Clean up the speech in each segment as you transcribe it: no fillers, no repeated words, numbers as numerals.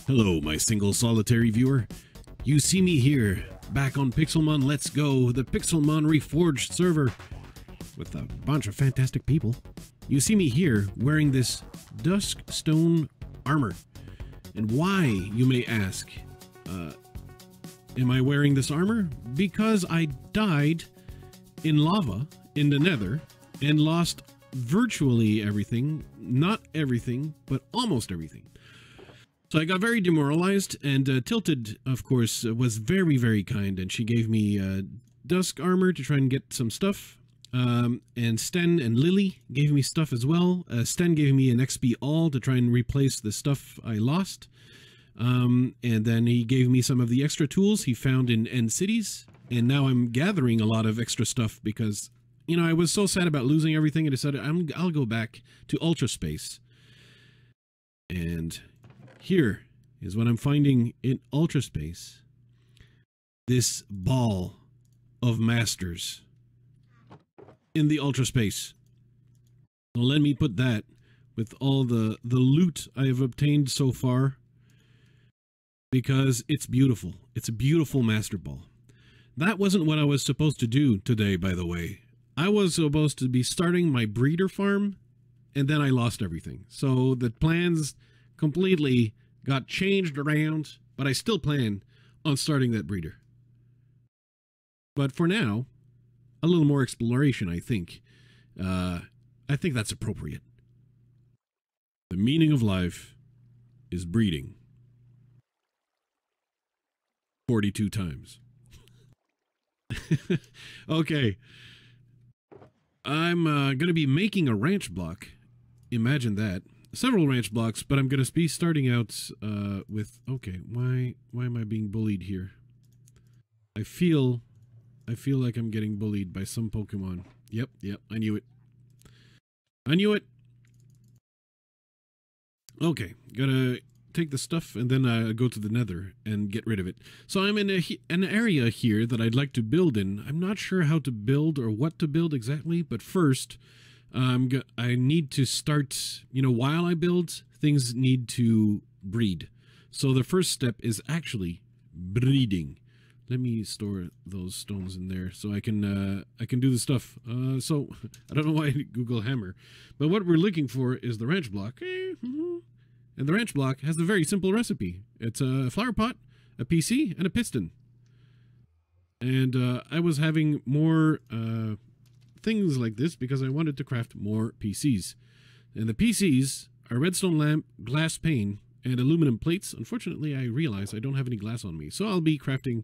Hello, my single solitary viewer. You see me here, back on Pixelmon Let's Go, the Pixelmon Reforged server, with a bunch of fantastic people. You see me here, wearing this dusk stone armor. And why, you may ask? Am I wearing this armor? Because I died in lava in the nether and lost virtually everything. Not everything, but almost everything. So I got very demoralized, and Tilted, of course, was very, very kind, and she gave me dusk armor to try and get some stuff. And Sten and Lily gave me stuff as well. Sten gave me an XP all to try and replace the stuff I lost. And then he gave me some of the extra tools he found in End Cities. And now I'm gathering a lot of extra stuff because, you know, I was so sad about losing everything. I decided I'll go back to Ultra Space. And here is what I'm finding in Ultra Space. This ball of masters in the Ultra Space. So let me put that with all the loot I have obtained so far, because it's beautiful. It's a beautiful master ball. That wasn't what I was supposed to do today, by the way. I was supposed to be starting my breeder farm, and then I lost everything. So the plans completely got changed around, but I still plan on starting that breeder. But for now, a little more exploration, I think. I think that's appropriate. The meaning of life is breeding. 42 times. Okay. I'm going to be making a ranch block. Imagine that. Several ranch blocks, but I'm going to be starting out with... Okay, why am I being bullied here? I feel like I'm getting bullied by some Pokemon. Yep, I knew it. I knew it! Okay, gotta take the stuff and then go to the nether and get rid of it. So I'm in an area here that I'd like to build in. I'm not sure how to build or what to build exactly, but first... I need to start, you know, while I build, things need to breed. So the first step is actually breeding. Let me store those stones in there so I can do the stuff. So I don't know why I Google hammer, but what we're looking for is the ranch block. And the ranch block has a very simple recipe. It's a flower pot, a PC, and a piston. And I was having more things like this because I wanted to craft more PCs. And the PCs are redstone lamp, glass pane, and aluminum plates. Unfortunately, I realize I don't have any glass on me, so I'll be crafting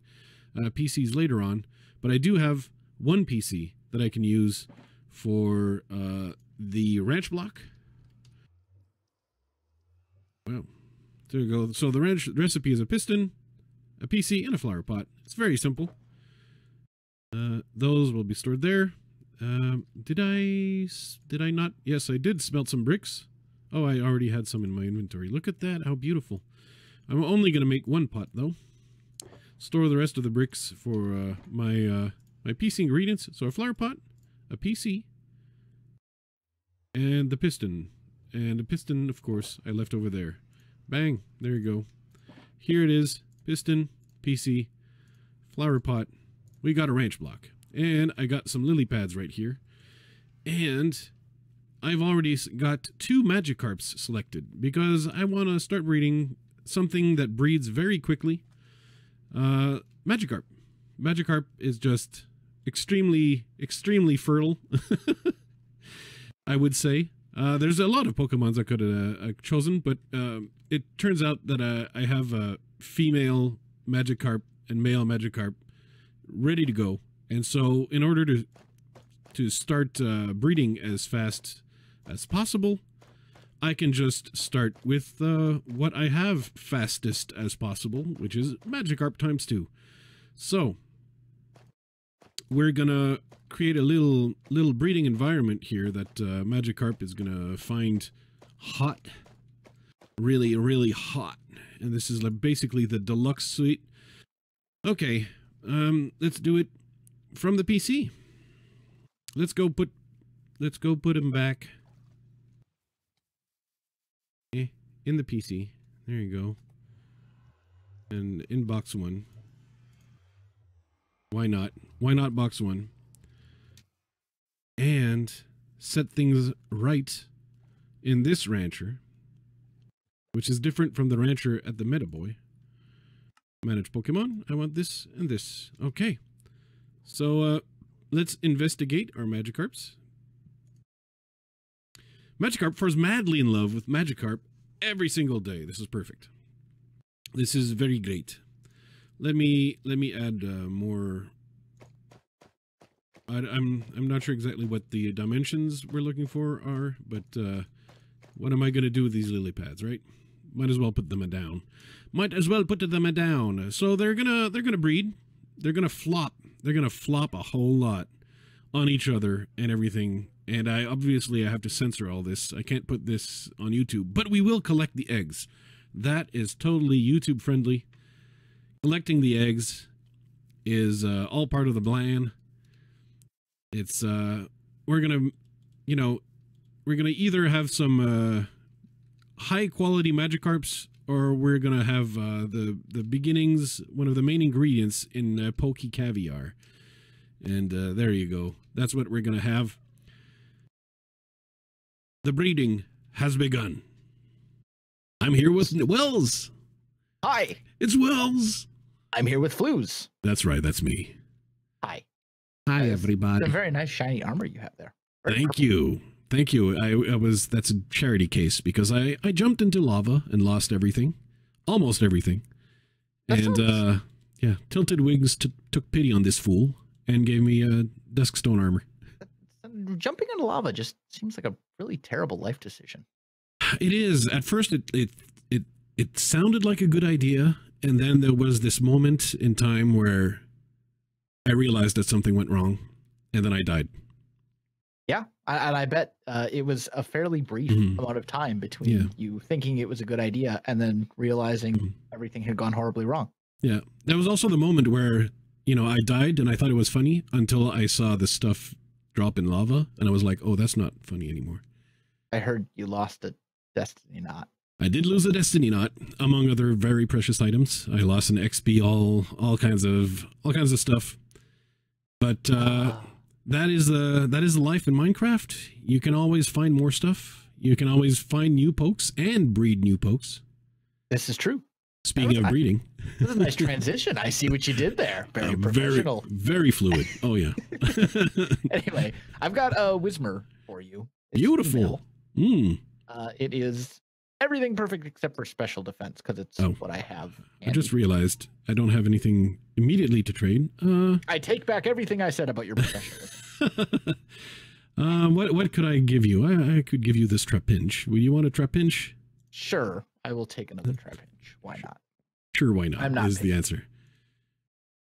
PCs later on. But I do have one PC that I can use for the ranch block. Wow. There you go. So the ranch recipe is a piston, a PC, and a flower pot. It's very simple. Those will be stored there. Did I not? Yes, I did smelt some bricks. Oh, I already had some in my inventory. Look at that, how beautiful. I'm only going to make one pot, though. Store the rest of the bricks for my PC ingredients. So a flower pot, a PC, and the piston. And the piston, of course, I left over there. Bang, there you go. Here it is, piston, PC, flower pot. We got a ranch block. And I got some lily pads right here. And I've already got 2 Magikarps selected because I want to start breeding something that breeds very quickly. Magikarp. Magikarp is just extremely, extremely fertile, I would say. There's a lot of Pokemons I could have chosen, but it turns out that I have a female Magikarp and male Magikarp ready to go. And so, in order to start breeding as fast as possible, I can just start with what I have fastest as possible, which is Magikarp times 2. So, we're gonna create a little breeding environment here that Magikarp is gonna find hot, really, really hot. And this is basically the deluxe suite. Okay, let's do it. From the PC. Let's go put him back in the PC. There you go. And in box 1. Why not? Why not box 1? And set things right in this rancher, which is different from the rancher at the Metaboy. Manage Pokemon. I want this and this. Okay. So let's investigate our Magikarps. Magikarp falls madly in love with Magikarp every single day. This is perfect. This is very great. Let me add more. I'm not sure exactly what the dimensions we're looking for are, but what am I going to do with these lily pads, right? Might as well put them down. Might as well put them down. So they're gonna breed. They're gonna flop. They're gonna flop a whole lot on each other and everything. And I have to censor all this. I can't put this on YouTube, but we will collect the eggs. That is totally YouTube friendly. Collecting the eggs is all part of the plan. It's we're gonna either have some high quality Magikarps, or we're gonna have the beginnings, one of the main ingredients in Poke Caviar. And there you go. That's what we're gonna have. The breeding has begun. I'm here with Wells. Hi. It's Wells. I'm here with Flouze. That's right. That's me. Hi. Hi, everybody. It's a very nice shiny armor you have there. Thank you. Thank you. That's a charity case because I jumped into lava and lost everything. Almost everything. And yeah, Tilted Wigs took pity on this fool and gave me a Duskstone armor. Jumping into lava just seems like a really terrible life decision. It is. At first it sounded like a good idea, and then there was this moment in time where I realized that something went wrong, and then I died. Yeah, and I bet it was a fairly brief amount of time between you thinking it was a good idea and then realizing everything had gone horribly wrong. Yeah, there was also the moment where, I died and I thought it was funny until I saw the stuff drop in lava, and I was like, oh, that's not funny anymore. I heard you lost a Destiny Knot. I did lose a Destiny Knot, among other very precious items. I lost an XP, all kinds of stuff. But that is the life in Minecraft. You can always find more stuff. You can always find new pokes and breed new pokes. This is true. Speaking of breeding, this is a nice transition. I see what you did there. Very professional. Very fluid. Oh yeah. Anyway, I've got a Whismur for you. It's beautiful. It is everything perfect except for special defense because it's what I have. I just realized I don't have anything immediately to trade. I take back everything I said about your professionalism. What could I give you? I could give you this Trapinch. Will you want a Trapinch? Sure, I will take another Trapinch. Why not? Sure, why not? I'm not is the answer.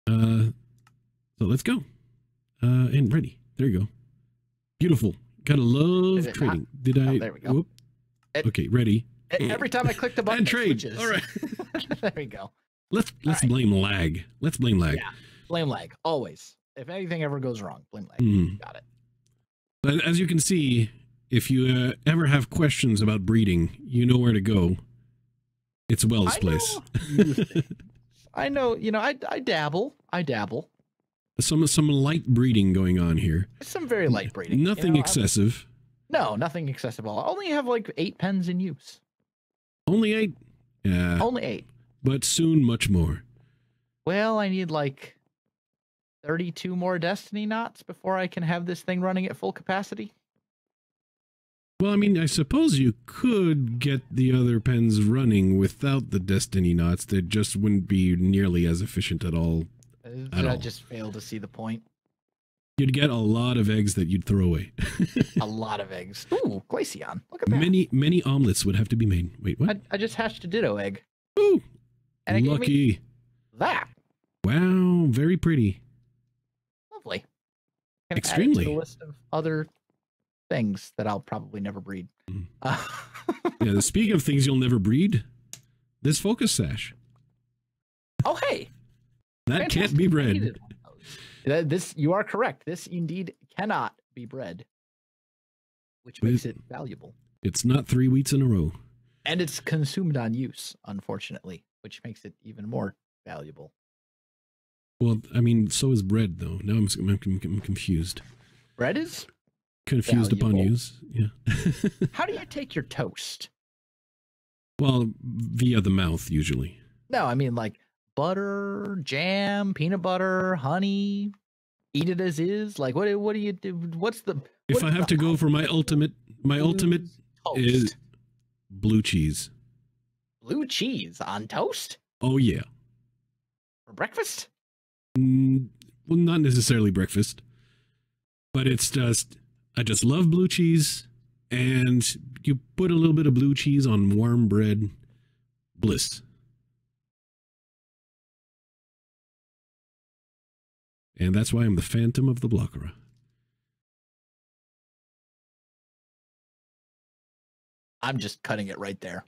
So let's go. And ready. There you go. Beautiful. Gotta love trading. Not? Did I? Oh, there we go. Okay, ready. Every time I click the button, and trade. Switches. All right. There we go. Let's blame lag. Let's blame lag. Yeah, blame lag. Always. If anything ever goes wrong, blame lag. Got it. But as you can see, if you ever have questions about breeding, you know where to go. It's Wells' place. I know. I dabble. Some light breeding going on here. Some very light breeding. Nothing excessive. No, nothing excessive at all. I only have like 8 pens in use. Only 8? Yeah. Only 8. But soon much more. Well, I need like 32 more Destiny Knots before I can have this thing running at full capacity. Well, I mean, I suppose you could get the other pens running without the Destiny Knots. They just wouldn't be nearly as efficient at all. I just fail to see the point. You'd get a lot of eggs that you'd throw away. A lot of eggs. Ooh, Glaceon. Look at that. Many omelets would have to be made. Wait, what? I just hatched a Ditto egg. Ooh, and lucky. That. Wow, very pretty. Lovely. Extremely. Add it to the list of other things that I'll probably never breed. Yeah, speaking of things you'll never breed, this Focus Sash. Oh, hey. That can't be bred. You are correct. This indeed cannot be bred, which makes it valuable. It's not 3 weeks in a row. And it's consumed on use, unfortunately. which makes it even more valuable. Well, I mean, so is bread, though. Now I'm confused. Bread is confused valuable. upon use. Yeah. How do you take your toast? Well, via the mouth, usually. No, I mean like butter, jam, peanut butter, honey. Eat it as is. Like what do you do? What's the? If I have to go for my ultimate toast? is blue cheese. Blue cheese on toast? Oh yeah. For breakfast? Well, not necessarily breakfast, but it's just I just love blue cheese, and you put a little bit of blue cheese on warm bread, bliss. And that's why I'm the Phantom of the Blockera. I'm just cutting it right there.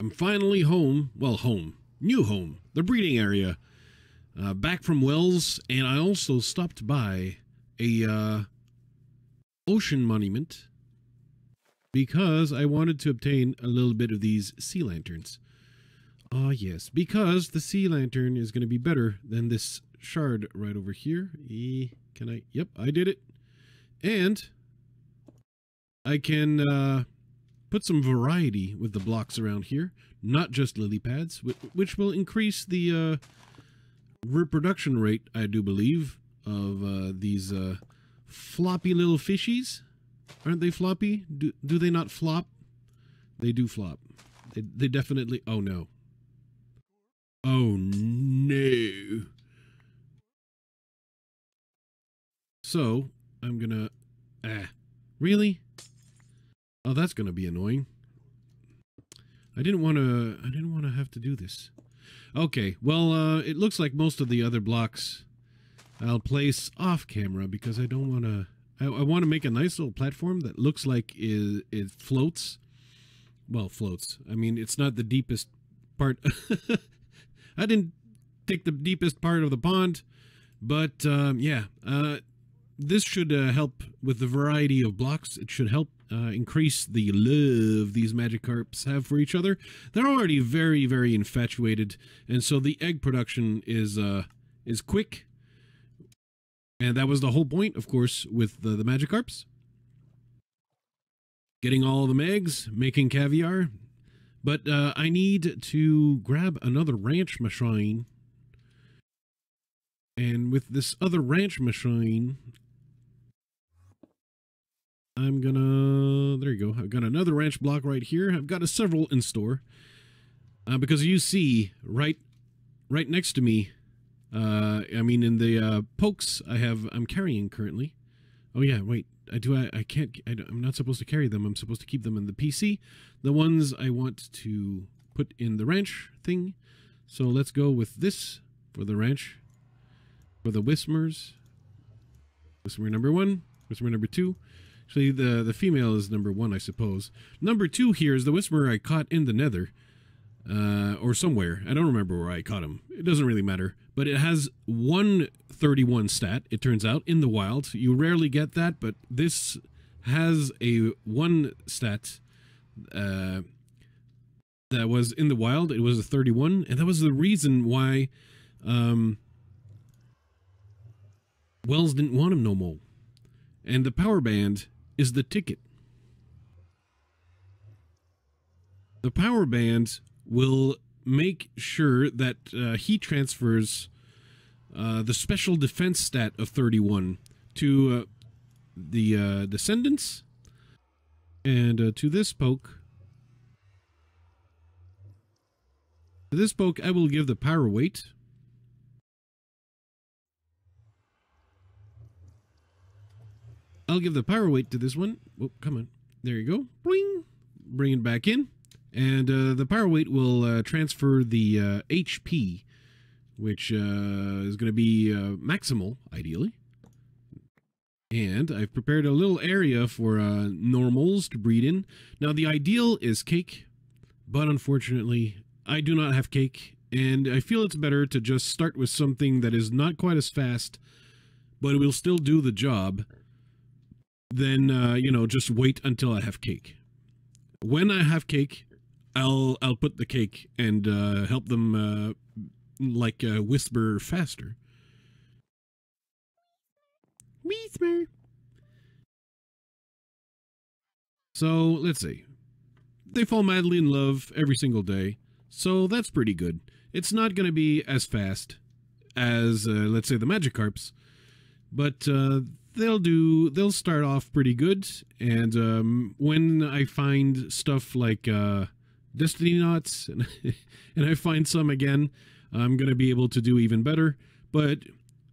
I'm finally home. Well, home. New home. The breeding area. Back from Wells, and I also stopped by a ocean monument because I wanted to obtain a little bit of these sea lanterns. Ah, yes, because the sea lantern is going to be better than this shard right over here. Can I? Yep, I did it. And I can put some variety with the blocks around here, not just lily pads, which will increase the reproduction rate, I do believe, of these floppy little fishies. Aren't they floppy? Do they not flop? They do flop. They definitely... Oh, no. Oh, no. So, I'm gonna... Really? Oh, that's gonna be annoying. I didn't want to have to do this. Okay, well, it looks like most of the other blocks I'll place off camera because I don't want to... I want to make a nice little platform that looks like it floats. Well, floats. I mean, it's not the deepest part. I didn't take the deepest part of the pond, but yeah, this should help with the variety of blocks. It should help increase the love these Magikarps have for each other. They're already very, very infatuated, and so the egg production is quick. And that was the whole point, of course, with the Magikarps. Getting all of them eggs, making caviar. But I need to grab another ranch machine. And with this other ranch machine, I'm gonna... There you go. I've got another ranch block right here. I've got several in store. Because you see, right next to me, I mean, in the pokes I'm carrying currently. Oh yeah, wait. I'm not supposed to carry them. I'm supposed to keep them in the PC. The ones I want to put in the ranch thing. So let's go with this for the ranch. For the Whismers. Whismer number 1. Whismer number 2. Actually, the female is number 1, I suppose. Number 2 here is the Whismer I caught in the nether. Or somewhere. I don't remember where I caught him. It doesn't really matter. But it has 131 stat, it turns out, in the wild. You rarely get that, but this has a 1 stat that was in the wild. It was a 31, and that was the reason why Wells didn't want him no more. And the power band is the ticket. The power band will make sure that he transfers the special defense stat of 31 to the descendants and to this poke. To this poke, I will give the power weight. I'll give the power weight to this one. Oh, come on. There you go. Boing. Bring it back in. And the power weight will transfer the HP, which is going to be maximal, ideally. And I've prepared a little area for normals to breed in. Now, the ideal is cake, but unfortunately, I do not have cake. And I feel it's better to just start with something that is not quite as fast, but it will still do the job, than, you know, just wait until I have cake. When I have cake, I'll put the cake and help them whisper faster. Whisper. So let's see. They fall madly in love every single day, so that's pretty good. It's not going to be as fast as let's say the Magikarps, but they'll start off pretty good, and when I find stuff like Destiny Knots and, and I find some again, I'm going to be able to do even better. But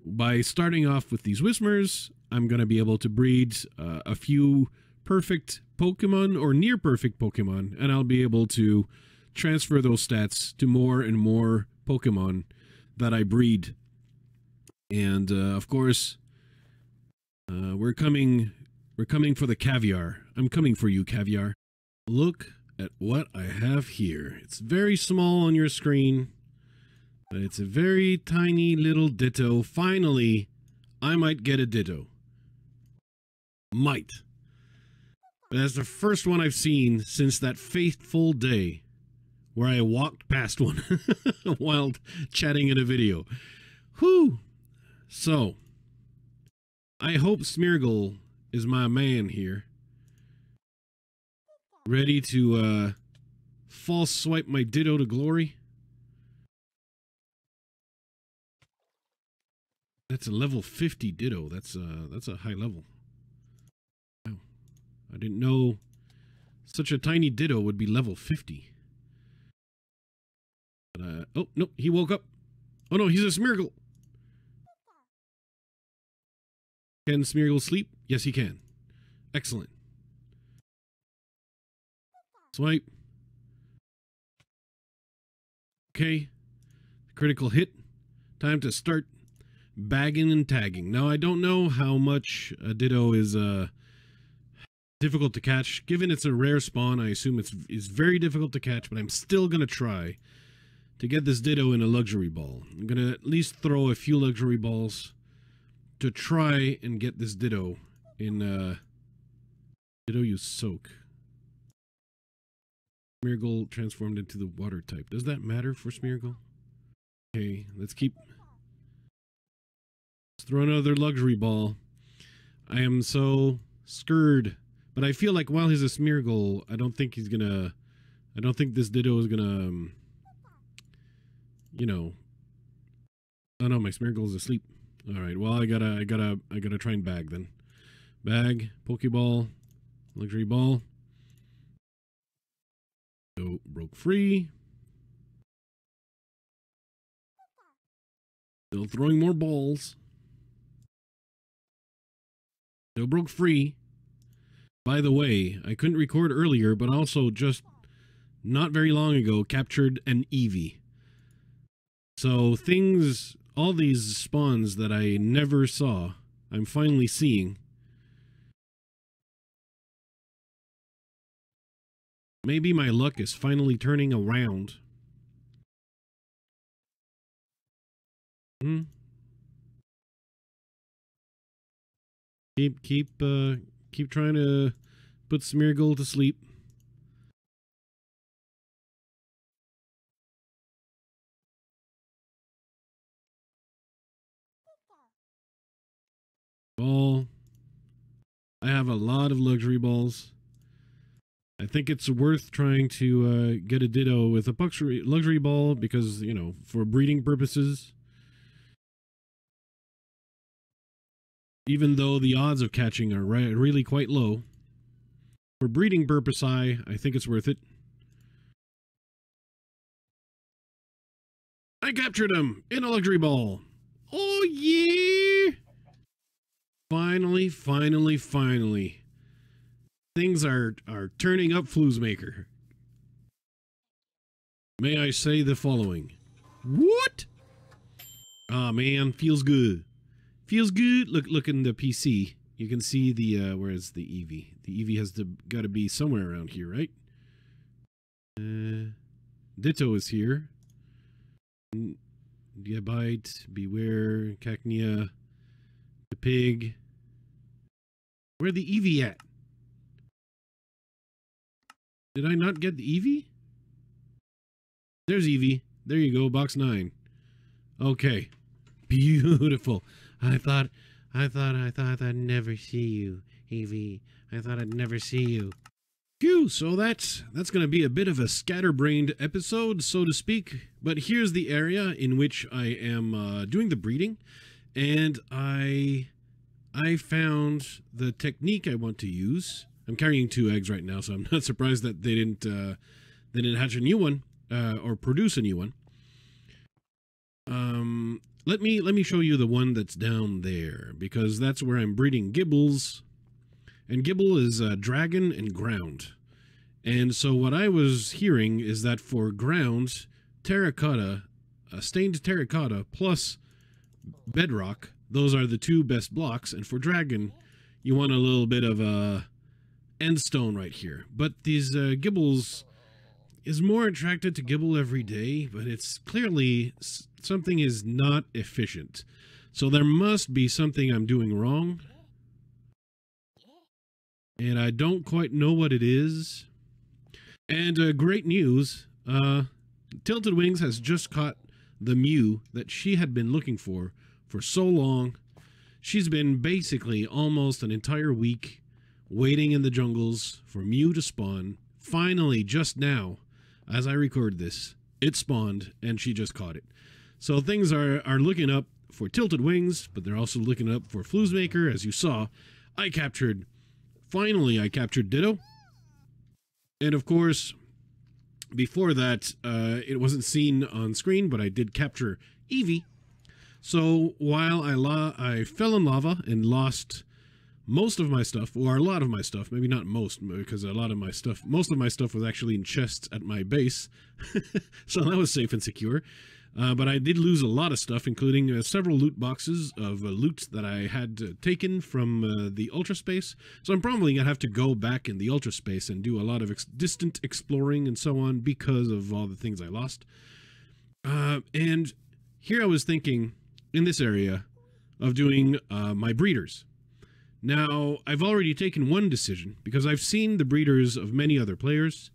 by starting off with these Whismers, I'm going to be able to breed a few perfect Pokemon or near perfect Pokemon, and I'll be able to transfer those stats to more and more Pokemon that I breed. And of course, we're coming for the caviar. I'm coming for you, caviar. Look at what I have here. It's very small on your screen, but it's a very tiny little Ditto. Finally, I might get a Ditto. Might. But that's the first one I've seen since that fateful day where I walked past one while chatting in a video. Whew! So, I hope Smeargle is my man here. Ready to false swipe my Ditto to glory. That's a level 50 Ditto. That's a high level. Wow. I didn't know such a tiny Ditto would be level 50. But, oh, no, he woke up. Oh no, he's a Smeargle. Can Smeargle sleep? Yes, he can. Excellent. Swipe. Okay. Critical hit. Time to start bagging and tagging. Now, I don't know how much a Ditto is difficult to catch. Given it's a rare spawn, I assume it's very difficult to catch, but I'm still going to try to get this Ditto in a luxury ball. I'm going to at least throw a few luxury balls to try and get this Ditto in Ditto use Soak. Smeargle transformed into the water type. Does that matter for Smeargle? Okay, let's throw another luxury ball. I am so scared, but I feel like while he's a Smeargle, I don't think this Ditto is gonna you know. Oh no, my Smeargle is asleep. All right, well I gotta try and bag then. Bag, Pokeball, luxury ball. So broke free. Still throwing more balls. Still broke free. By the way, I couldn't record earlier, but also just not very long ago captured an Eevee. So things, all these spawns that I never saw, I'm finally seeing. Maybe my luck is finally turning around. Keep trying to put Smeargle to sleep. Ball. I have a lot of luxury balls. I think it's worth trying to get a Ditto with a luxury ball because, you know, for breeding purposes. Even though the odds of catching are really quite low. For breeding purpose, I think it's worth it. I captured him in a luxury ball. Oh, yeah! Finally. Things are turning up, Flouze Maker. May I say the following. What? Ah, man, feels good. Feels good. Look in the PC. You can see the, where is the Eevee? The Eevee has got to be somewhere around here, right? Ditto is here. Diabite, Beware, Cacnea, the pig. Where the Eevee at? Did I not get the Eevee? There's Eevee. There you go, box 9. Okay. Beautiful. I thought I'd never see you, Eevee. I thought I'd never see you. Phew, so that's going to be a bit of a scatterbrained episode, so to speak. But here's the area in which I am doing the breeding, and I found the technique I want to use. I'm carrying 2 eggs right now, so I'm not surprised that they didn't hatch a new one or produce a new one. Let me show you the one that's down there, because that's where I'm breeding Gibbles. And Gibble is dragon and ground. And so what I was hearing is that for ground, terracotta, stained terracotta plus bedrock, those are the 2 best blocks. And for dragon, you want a little bit of a end stone right here. But these Gibbles is more attracted to Gibble every day, but it's clearly something is not efficient. So there must be something I'm doing wrong. And I don't quite know what it is. And great news, Tilted Wings has just caught the Mew that she had been looking for so long. She's been basically almost an entire week waiting in the jungles for Mew to spawn. Finally, just now, as I record this, it spawned and she just caught it. So things are looking up for Tilted Wings, but they're also looking up for Flouze Maker. As you saw, finally I captured Ditto. And of course, before that, it wasn't seen on screen, but I did capture Eevee. So while I fell in lava and lost most of my stuff, or a lot of my stuff, maybe not most, because most of my stuff was actually in chests at my base. So that was safe and secure. But I did lose a lot of stuff, including several loot boxes of loot that I had taken from the Ultra Space. So I'm probably going to have to go back in the Ultra Space and do a lot of distant exploring and so on because of all the things I lost. And here I was thinking, in this area, of doing my breeders. Now, I've already taken one decision, because I've seen the breeders of many other players,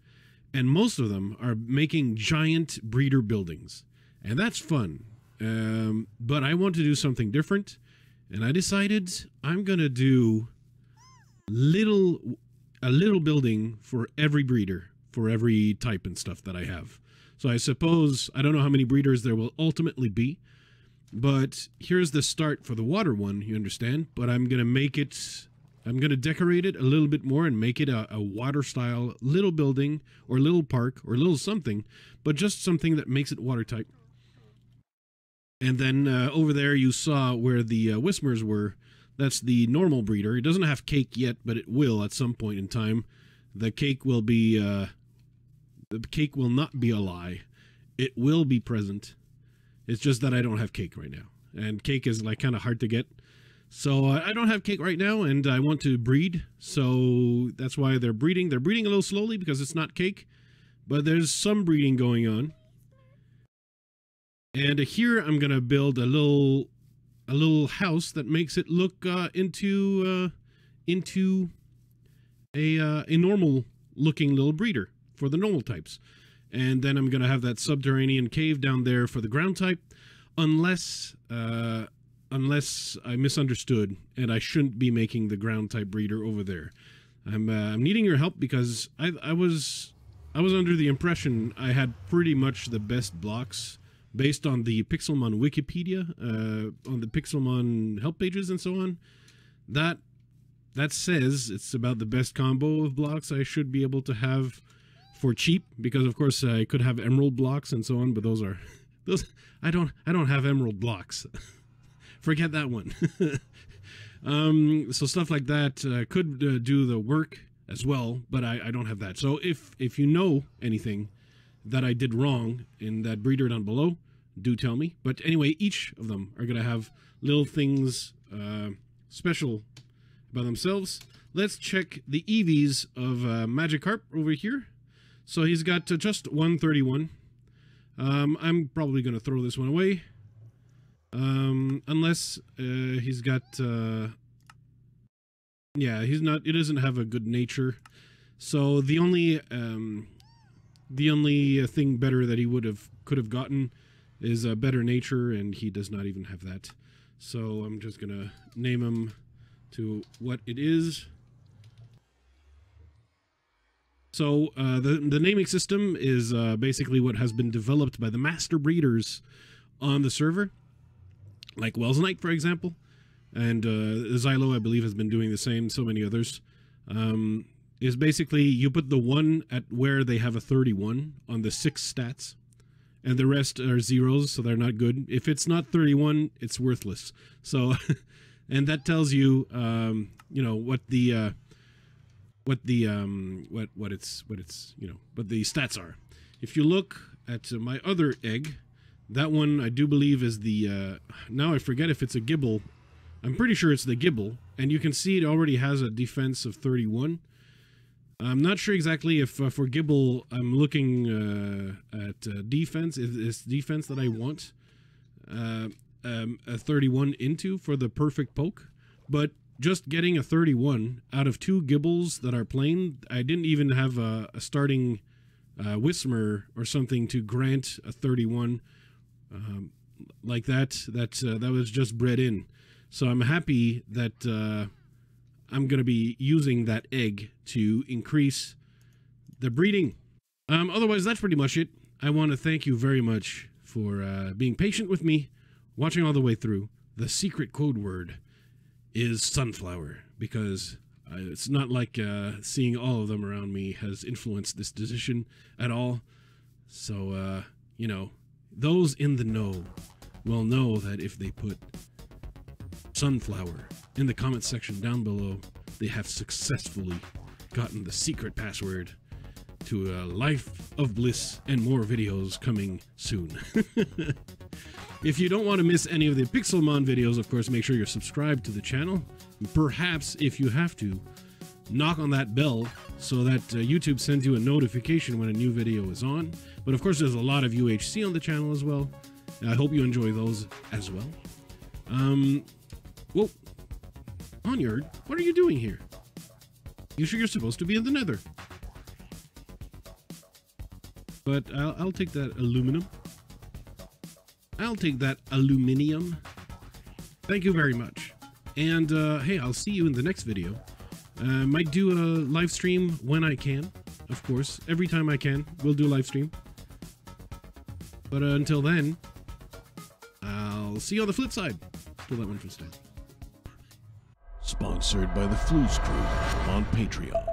and most of them are making giant breeder buildings. And that's fun, but I want to do something different, and I decided I'm going to do a little building for every breeder, for every type and stuff that I have. So I suppose, I don't know how many breeders there will ultimately be, but here's the start for the water one, you understand? But I'm going to decorate it a little bit more and make it a water-style little building, or little park, or little something, but just something that makes it water-type. And then over there you saw where the Whismers were. That's the normal breeder. It doesn't have cake yet, but it will at some point in time. The cake will be... the cake will not be a lie. It will be present. It's just that I don't have cake right now. And cake is like kind of hard to get. So I don't have cake right now, and I want to breed. So that's why they're breeding. They're breeding a little slowly because it's not cake. But there's some breeding going on. And here I'm gonna build a little house that makes it look into a normal looking little breeder for the normal types. And then I'm gonna have that subterranean cave down there for the ground type, unless I misunderstood and I shouldn't be making the ground type breeder over there. I'm needing your help, because I was under the impression I had pretty much the best blocks based on the Pixelmon Wikipedia, on the Pixelmon help pages and so on. That says it's about the best combo of blocks I should be able to have for cheap, because of course I could have emerald blocks and so on, but those I don't have emerald blocks. Forget that one. So stuff like that could do the work as well, but I don't have that. So if you know anything that I did wrong in that breeder down below, do tell me. But anyway, each of them are going to have little things special by themselves. Let's check the EVs of Magikarp over here. So he's got just 131. I'm probably going to throw this one away. Unless he's got... yeah, he doesn't have a good nature. So the only thing better that he could have gotten is a better nature, and he does not even have that. So I'm just gonna name him to what it is. So the naming system is basically what has been developed by the master breeders on the server, like Welsknight, for example, and Xylo, I believe, has been doing the same. So many others. Is basically you put the 1 at where they have a 31 on the 6 stats, and the rest are zeros, so they're not good. If it's not 31, it's worthless. So, and that tells you, you know, what the stats are. If you look at my other egg, that one I do believe is the now I forget if it's a gibble. I'm pretty sure it's the gibble, and you can see it already has a defense of 31. I'm not sure exactly if for Gibble I'm looking at defense. It's defense that I want a 31 into for the perfect poke. But just getting a 31 out of 2 Gibbles that are plain, I didn't even have a starting Whismer or something to grant a 31 like that. That was just bred in. So I'm happy that I'm going to be using that egg to increase the breeding. Otherwise, that's pretty much it. I want to thank you very much for being patient with me, watching all the way through. The secret code word is sunflower, because it's not like seeing all of them around me has influenced this decision at all. So, you know, those in the know will know that if they put sunflower in the comment section down below, they have successfully gotten the secret password to a life of bliss and more videos coming soon. If you don't want to miss any of the Pixelmon videos, of course, make sure you're subscribed to the channel. And perhaps, if you have to, knock on that bell so that YouTube sends you a notification when a new video is on. But of course, there's a lot of UHC on the channel as well. I hope you enjoy those as well. Whoa. Onyard, what are you doing here? You sure you're supposed to be in the nether? But I'll take that aluminum. I'll take that aluminium. Thank you very much. And hey, I'll see you in the next video. Might do a live stream when I can. Of course, every time I can, we'll do a live stream. But until then, I'll see you on the flip side. Till that one from Stan. Sponsored by the Flouze Crew on Patreon.